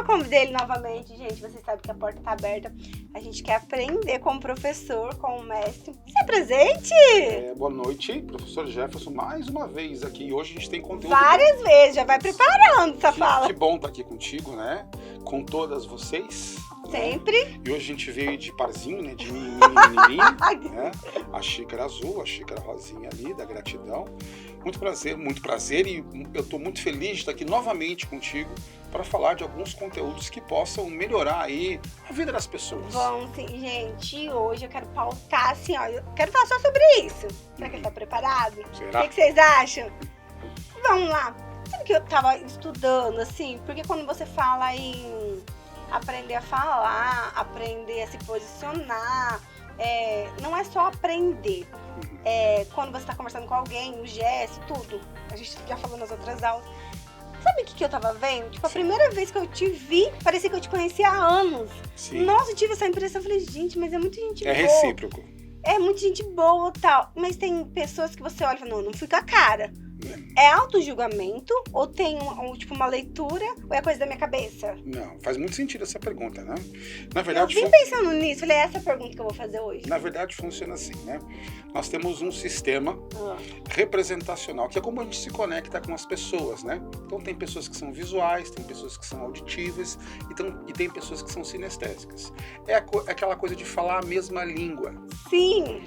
convidei ele novamente, gente. Vocês sabem que a porta tá aberta. A gente quer aprender com o professor, com o mestre. Se apresente! Boa noite, professor Jefferson, mais uma vez aqui. Hoje a gente tem conteúdo... Várias vezes, já vai preparando essa fala. Que bom estar aqui contigo, né? Com todas vocês. Sempre. Né? E hoje a gente veio de parzinho, né? De menininho, né? A xícara azul, a xícara rosinha ali, da gratidão. Muito prazer e eu estou muito feliz de estar aqui novamente contigo para falar de alguns conteúdos que possam melhorar aí a vida das pessoas. Bom, sim, gente, hoje eu quero pautar assim, ó, eu quero falar só sobre isso. Será que ele tá preparado? Será? O que vocês acham? Vamos lá. Sabe que eu tava estudando, assim, porque quando você fala em aprender a falar, aprender a se posicionar, não é só aprender. Quando você está conversando com alguém, o gesto, tudo. A gente já falou nas outras aulas. Sabe o que eu tava vendo? Tipo, a primeira vez que eu te vi, parecia que eu te conhecia há anos. Sim. Nossa, eu tive essa impressão. Eu falei, gente, mas é muita gente boa. É recíproco. É muita gente boa e tal. Mas tem pessoas que você olha e fala, não fica a cara. É auto-julgamento? Ou tem tipo uma leitura? Ou é coisa da minha cabeça? Não, faz muito sentido essa pergunta, né? Na verdade, eu vim pensando nisso, falei, essa é a pergunta que eu vou fazer hoje. Na verdade, funciona assim, né? Nós temos um sistema representacional, que é como a gente se conecta com as pessoas, né? Então tem pessoas que são visuais, tem pessoas que são auditivas e tem pessoas que são sinestésicas. É aquela coisa de falar a mesma língua. Sim,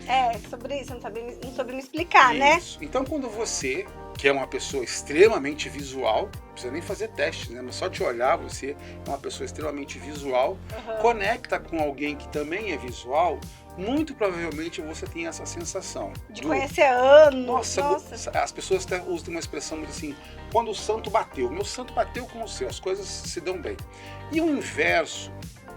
sobre isso, não soube me explicar, isso. Né? Então quando você, que é uma pessoa extremamente visual, não precisa nem fazer teste, né? Mas só te olhar, você é uma pessoa extremamente visual, conecta com alguém que também é visual, muito provavelmente você tem essa sensação. De conhecer anos. Nossa. As pessoas até usam uma expressão assim, quando o santo bateu. Meu santo bateu com o seu, as coisas se dão bem. E o inverso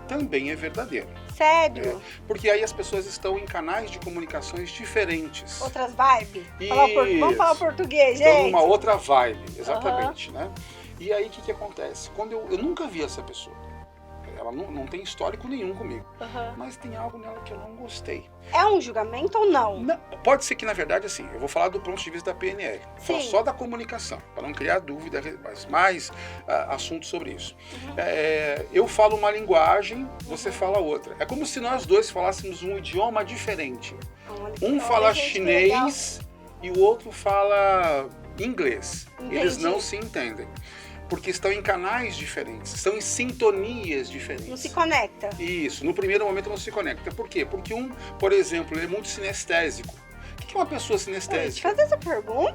também é verdadeiro. Sério? Porque aí as pessoas estão em canais de comunicações diferentes. Outras vibes? Vamos falar português, gente? Estão numa outra vibe, exatamente, né? E aí o que acontece? Quando eu nunca vi essa pessoa. Ela não tem histórico nenhum comigo. Mas tem algo nela que eu não gostei. É um julgamento ou não? Pode ser que, na verdade, assim, eu vou falar do ponto de vista da PNL. Falar só da comunicação, para não criar dúvida, mas mais assuntos sobre isso. Eu falo uma linguagem, você fala outra. É como se nós dois falássemos um idioma diferente. Um fala chinês e o outro fala inglês. Entendi. Eles não se entendem. Porque estão em canais diferentes, estão em sintonias diferentes. Não se conecta. Isso, no primeiro momento não se conecta. Por quê? Porque um, por exemplo, ele é muito sinestésico. O que é uma pessoa sinestésica? Deixa eu fazer essa pergunta.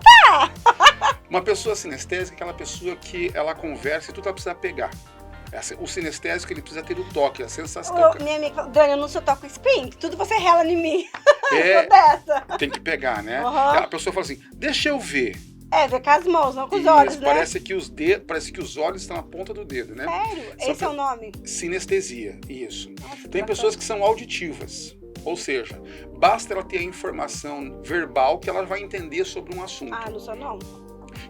Uma pessoa sinestésica é aquela pessoa que ela conversa e tudo ela precisa pegar. O sinestésico, ele precisa ter o toque, a sensação. Minha amiga, Dani, eu não sou toco spin, tudo você rela em mim. Eu sou dessa. Tem que pegar, né? A pessoa fala assim, deixa eu ver. Ver com as mãos, não com os olhos, né? Parece que os olhos estão na ponta do dedo, né? Sério? Esse é o nome? Sinestesia, isso. Nossa, tem pessoas que são auditivas, ou seja, basta ela ter a informação verbal que ela vai entender sobre um assunto. Não sou não.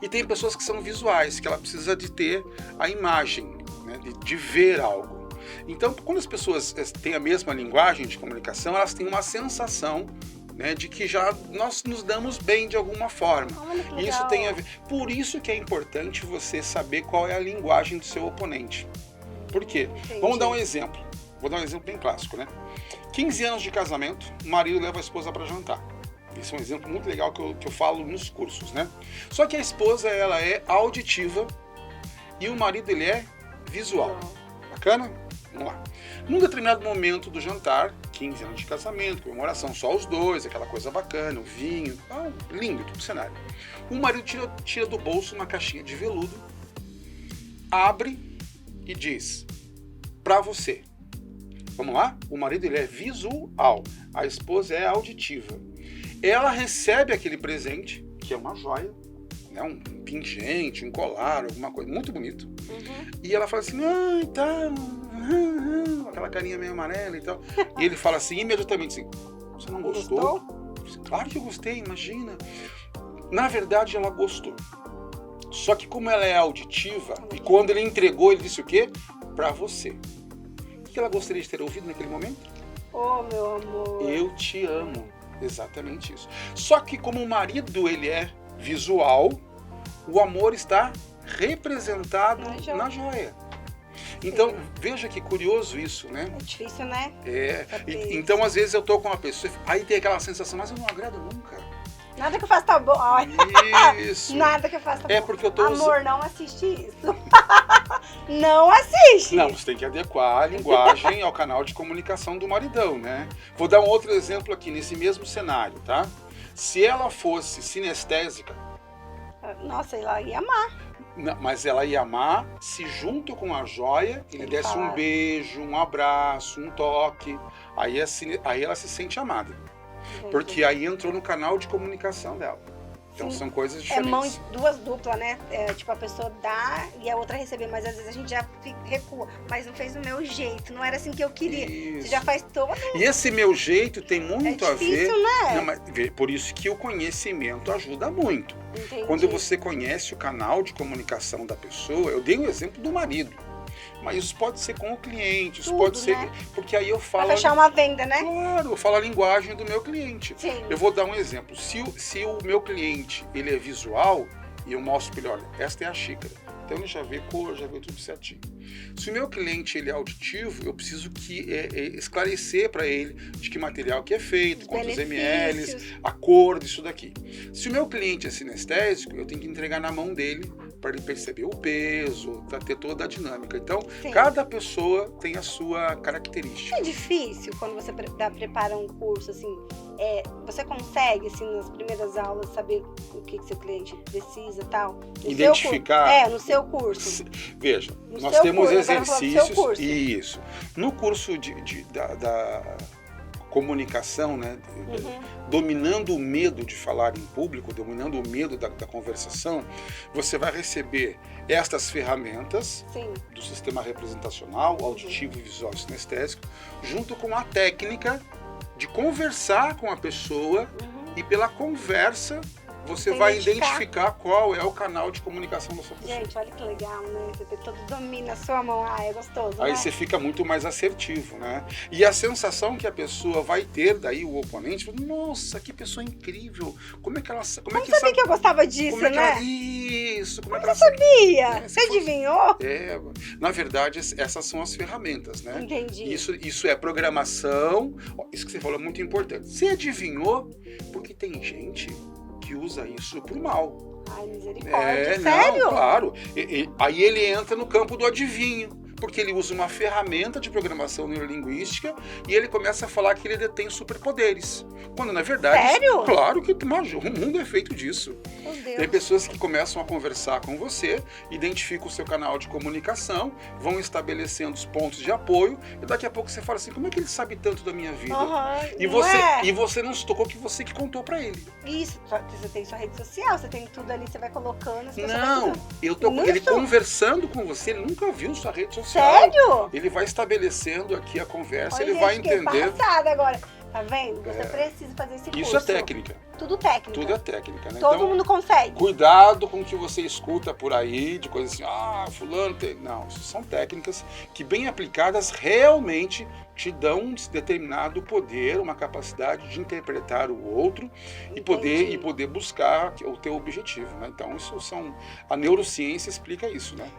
E tem pessoas que são visuais, que ela precisa de ter a imagem, né? de ver algo. Então, quando as pessoas têm a mesma linguagem de comunicação, elas têm uma sensação, né, de que já nós nos damos bem de alguma forma. E isso tem a ver. Por isso que é importante você saber qual é a linguagem do seu oponente. Por quê? Entendi. Vamos dar um exemplo. Vou dar um exemplo bem clássico, né? 15 anos de casamento, o marido leva a esposa para jantar. Esse é um exemplo muito legal que eu falo nos cursos, né? Só que a esposa, ela é auditiva e o marido, ele é visual. Bacana? Vamos lá. Num determinado momento do jantar, 15 anos de casamento, comemoração, só os dois, aquela coisa bacana, o vinho, lindo todo o cenário. O marido tira do bolso uma caixinha de veludo, abre e diz, pra você. Vamos lá? O marido, ele é visual, a esposa é auditiva. Ela recebe aquele presente, que é uma joia, né, um pingente, um colar, alguma coisa muito bonito. E ela fala assim, aquela carinha meio amarela e tal. E ele fala assim, imediatamente assim, você não gostou? Claro que eu gostei, imagina. Na verdade, ela gostou. Só que como ela é auditiva, e quando ele entregou, ele disse o quê? Pra você. O que ela gostaria de ter ouvido naquele momento? Meu amor. Eu te amo. Exatamente isso. Só que como o marido, ele é visual, o amor está representado na joia. Então, veja que curioso isso, né? É difícil, né? Então, às vezes eu tô com uma pessoa, aí tem aquela sensação, mas eu não agrado nunca. Nada que eu faça tá bom. Isso. Nada que eu faça tá bom. Porque eu tô Amor, não assiste isso. Não assiste. Não, você tem que adequar a linguagem ao canal de comunicação do maridão, né? Vou dar um outro exemplo aqui, nesse mesmo cenário, tá? Se ela fosse sinestésica... Nossa, ela ia amar. Não, mas ela ia amar se junto com a joia ele desse um beijo, um abraço, um toque. Aí ela se sente amada. Entendi. Porque aí entrou no canal de comunicação dela. Então são coisas diferentes. É mão de duas duplas, né? Tipo, a pessoa dá e a outra receber, mas às vezes a gente já recua. Mas não fez do meu jeito, não era assim que eu queria. Isso. Você já faz todo. E esse meu jeito tem muito a ver. Difícil, né? Não, mas, por isso que o conhecimento ajuda muito. Entendi. Quando você conhece o canal de comunicação da pessoa, eu dei o exemplo do marido. Mas isso pode ser com o cliente, isso tudo, pode ser. Né? Porque aí eu falo. Pra fechar uma venda, né? Claro, eu falo a linguagem do meu cliente. Sim. Eu vou dar um exemplo. Se o meu cliente ele é visual, e eu mostro para ele, olha, esta é a xícara. Então ele já vê cor, já vê tudo certinho. Se o meu cliente ele é auditivo, eu preciso esclarecer para ele de que material que é feito, quantos ml, a cor disso daqui. Se o meu cliente é sinestésico, eu tenho que entregar na mão dele para ele perceber o peso, para ter toda a dinâmica. Então, cada pessoa tem a sua característica. É difícil quando você prepara um curso, assim, você consegue, assim, nas primeiras aulas, saber o que seu cliente precisa e tal? Identificar. No seu curso. Veja, no nós temos curso, exercícios. Isso. No curso da comunicação, né? Dominando o medo de falar em público, dominando o medo da conversação, você vai receber estas ferramentas do sistema representacional, auditivo, visual e sinestésico, junto com a técnica de conversar com a pessoa e pela conversa você vai identificar qual é o canal de comunicação da sua pessoa. Gente, olha que legal, né? Você tem todo o domínio na sua mão. É gostoso, Aí né? você fica muito mais assertivo, né? E a sensação que a pessoa vai ter, daí o oponente, nossa, que pessoa incrível. Como é que ela... Como sabia que eu gostava disso, né? Isso. Como eu sabia? É, você adivinhou? Na verdade, essas são as ferramentas, né? Entendi. Isso é programação. Isso que você falou é muito importante. Você adivinhou? Porque tem gente que usa isso pro mal. Ai, misericórdia. Sério? Não, claro. Aí ele entra no campo do adivinho, porque ele usa uma ferramenta de programação neurolinguística e ele começa a falar que ele detém superpoderes. Quando, na verdade... Sério? Claro que o mundo é feito disso. Meu Deus. Tem pessoas que começam a conversar com você, identificam o seu canal de comunicação, vão estabelecendo os pontos de apoio e daqui a pouco você fala assim, como é que ele sabe tanto da minha vida? E você não se tocou que você que contou pra ele. Isso, você tem sua rede social, você tem tudo ali, você vai colocando... Não, ele conversando com você, ele nunca viu sua rede social. Sério? Ele vai estabelecendo aqui a conversa, Olha, ele vai entender. Passada agora. Tá vendo? Você precisa fazer esse curso. Isso é técnica. Tudo técnica. Tudo é técnica, né? Todo mundo consegue. Cuidado com o que você escuta por aí, de coisas assim, fulano tem... Não, isso são técnicas que bem aplicadas realmente te dão um determinado poder, uma capacidade de interpretar o outro e poder buscar o teu objetivo, né? Então, a neurociência explica isso, né?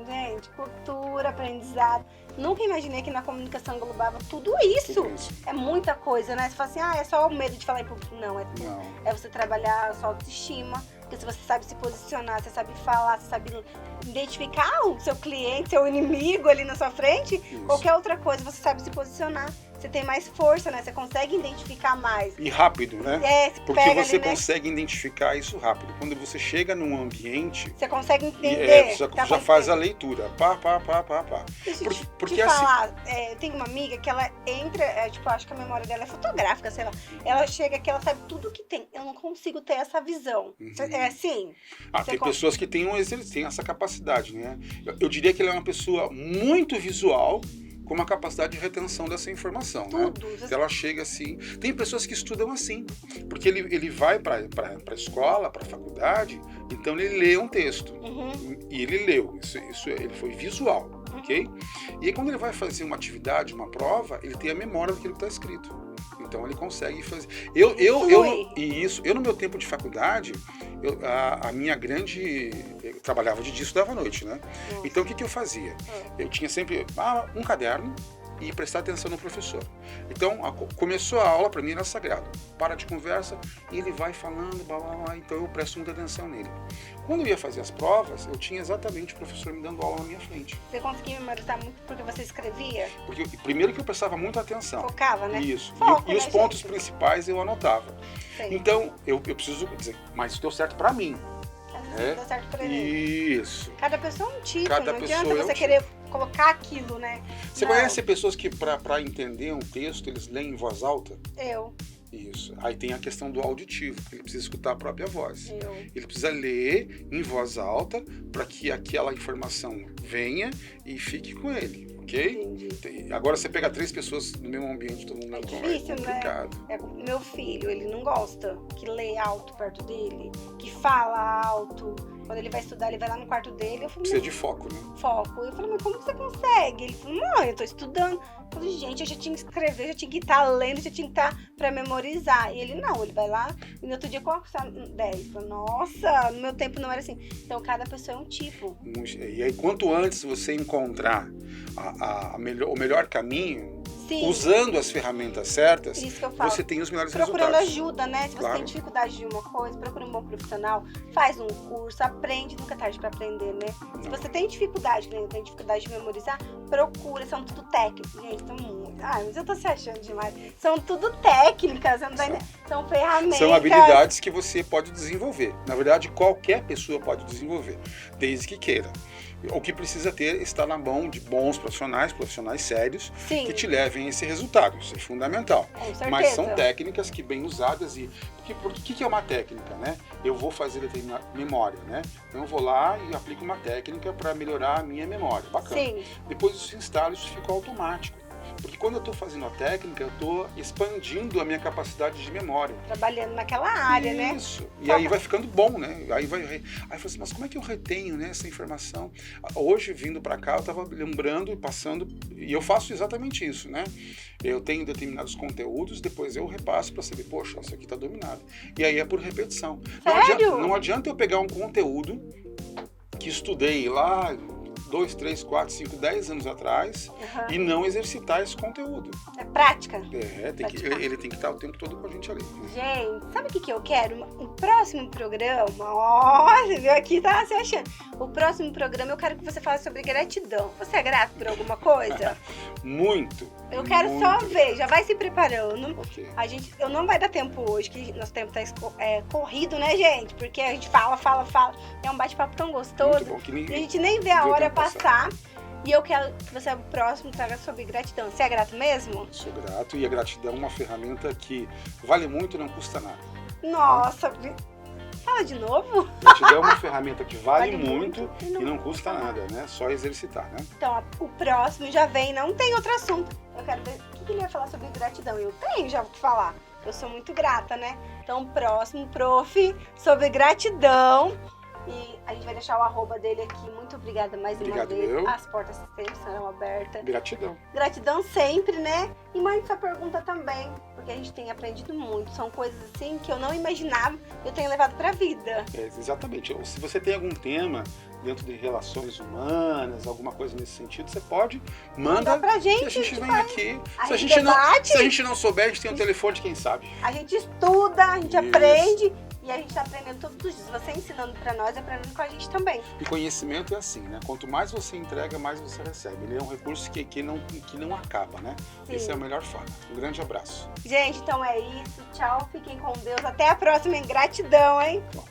Gente, cultura, aprendizado. Nunca imaginei que na comunicação englobava tudo isso. É muita coisa, né? Você fala assim, é só o medo de falar em público. Não, é tudo. Não. É você trabalhar a sua autoestima, porque se você sabe se posicionar, você sabe falar, você sabe identificar o seu cliente, seu inimigo ali na sua frente, qualquer outra coisa, você sabe se posicionar. Você tem mais força, né? Você consegue identificar mais. E rápido, né? Porque você ali, consegue identificar isso rápido. Quando você chega num ambiente... Você consegue entender. Já faz a leitura. Pá. Deixa eu te falar, tem uma amiga que ela entra, acho que a memória dela é fotográfica, sei lá. Ela chega aqui, ela sabe tudo que tem. Eu não consigo ter essa visão. É assim? Tem pessoas que têm essa capacidade, né? Eu diria que ela é uma pessoa muito visual, com uma capacidade de retenção dessa informação, né? Ela chega assim... Tem pessoas que estudam assim, porque ele vai para a escola, para a faculdade, então ele lê um texto. E ele leu, ele foi visual, ok? E aí quando ele vai fazer uma atividade, uma prova, ele tem a memória daquilo que está escrito. Então ele consegue fazer. Eu no meu tempo de faculdade, a minha grande. Eu trabalhava de dia e estudava à noite, né? Nossa. Então o que eu fazia? Eu tinha sempre um caderno e prestar atenção no professor. Então, começou a aula, para mim era sagrado. Para de conversa, e ele vai falando, blá, blá, blá, então eu presto muita atenção nele. Quando eu ia fazer as provas, eu tinha exatamente o professor me dando aula na minha frente. Você conseguia memorizar muito porque você escrevia? Porque, primeiro que eu prestava muita atenção. Focava, né? Isso. Foco, E os né, pontos gente? principais eu anotava. Sim. Então, eu preciso dizer, mas isso deu certo para mim. Deu certo pra ele. Isso. Cada pessoa é um tipo, Cada não pessoa adianta é um você tipo. querer colocar aquilo, né? Você Não, conhece pessoas que, para entender um texto, eles leem em voz alta? Eu. Isso. Aí tem a questão do auditivo, ele precisa escutar a própria voz. Eu. Ele precisa ler em voz alta para que aquela informação venha e fique com ele, ok? Entendi. Agora você pega 3 pessoas no mesmo ambiente, todo mundo É é difícil, complicado. né? Meu filho, ele não gosta que lê alto perto dele, que fala alto. Quando ele vai estudar, ele vai lá no quarto dele. Eu falo, Precisa de foco, né? foco. Eu falei, mas como você consegue? Ele falou, mãe, eu tô estudando. Eu falei, gente, eu já tinha que escrever, eu já tinha que estar lendo, eu já tinha que estar pra memorizar. E ele não, ele vai lá e no outro dia, qual que está 10? Eu falei, nossa, no meu tempo não era assim. Então, cada pessoa é um tipo. E aí, quanto antes você encontrar o melhor caminho, Sim. usando as ferramentas certas, Isso que eu falo. você tem os melhores Procurando resultados. ajuda, né? Se você Claro. tem dificuldade de uma coisa, procura um bom profissional, faz um curso, aprende, nunca é tarde pra aprender, né? Se você tem dificuldade, né? Tem dificuldade de memorizar, procura, são tudo técnicas. Gente, são muito. Ai, mas eu tô se achando demais. São tudo técnicas, você não tá entendendo? São ferramentas. São habilidades que você pode desenvolver. Na verdade, qualquer pessoa pode desenvolver, desde que queira. O que precisa ter está na mão de bons profissionais sérios, Sim. que te levem a esse resultado. Isso é fundamental. Com certeza. Mas são técnicas que bem usadas porque o que é uma técnica, né? Eu vou fazer determinada memória, né? Então eu vou lá e aplico uma técnica para melhorar a minha memória. Bacana. Sim. Depois isso instala, isso fica automático. Porque quando eu estou fazendo a técnica, eu estou expandindo a minha capacidade de memória. Trabalhando naquela área, né? Isso. E aí vai ficando bom, né? Aí fala assim, mas como é que eu retenho, né, essa informação? Hoje, vindo para cá, eu estava lembrando e passando, e eu faço exatamente isso, né? Eu tenho determinados conteúdos, depois eu repasso para saber, poxa, isso aqui está dominado. E aí é por repetição. Sério? Não adianta eu pegar um conteúdo que estudei lá 2, 3, 4, 5, 10 anos atrás e não exercitar esse conteúdo. É prática. Ele tem que estar o tempo todo com a gente ali. Gente, sabe o que eu quero? O próximo programa, ó, você viu aqui, tá se achando. O próximo programa eu quero que você fale sobre gratidão. Você é grato por alguma coisa? Muito. Eu quero muito. só ver, já vai se preparando. Ok. Eu não vai dar tempo hoje, que nosso tempo tá corrido, né, gente? Porque a gente fala. É um bate-papo tão gostoso. Muito bom, que E a gente nem vê a viu o hora tempo passar. E eu quero que você, o próximo, traga sobre gratidão. Você é grato mesmo? Sou grato, e a gratidão é uma ferramenta que vale muito e não custa nada. Nossa, fala de novo. Gratidão é uma ferramenta que vale Vale muito muito e não custa nada, né? Só exercitar, né? Então, o próximo já vem, não tem outro assunto. Eu quero ver o que ele vai falar sobre gratidão. Eu tenho já o que falar. Eu sou muito grata, né? Então, próximo, prof, sobre gratidão. E a gente vai deixar o arroba dele aqui. Muito obrigada mais uma Obrigado, vez. eu. As portas sempre serão abertas. Gratidão. Gratidão sempre, né? E mande sua pergunta também, porque a gente tem aprendido muito. São coisas assim que eu não imaginava, eu tenho levado pra vida. Exatamente. Se você tem algum tema dentro de relações humanas, alguma coisa nesse sentido, você pode, manda pra gente. que a gente vem vai. aqui. A Se a gente gente, não, debate. se a gente não souber, a gente tem um telefone de quem sabe. A gente estuda, a gente Isso. aprende e a gente tá aprendendo todos os dias. Você ensinando pra nós, aprendendo com a gente também. E conhecimento é assim, né? Quanto mais você entrega, mais você recebe. Ele é um recurso que não acaba, né? Sim. Essa é a melhor forma. Um grande abraço. Gente, então é isso. Tchau, fiquem com Deus. Até a próxima, hein? Gratidão, hein? Bom,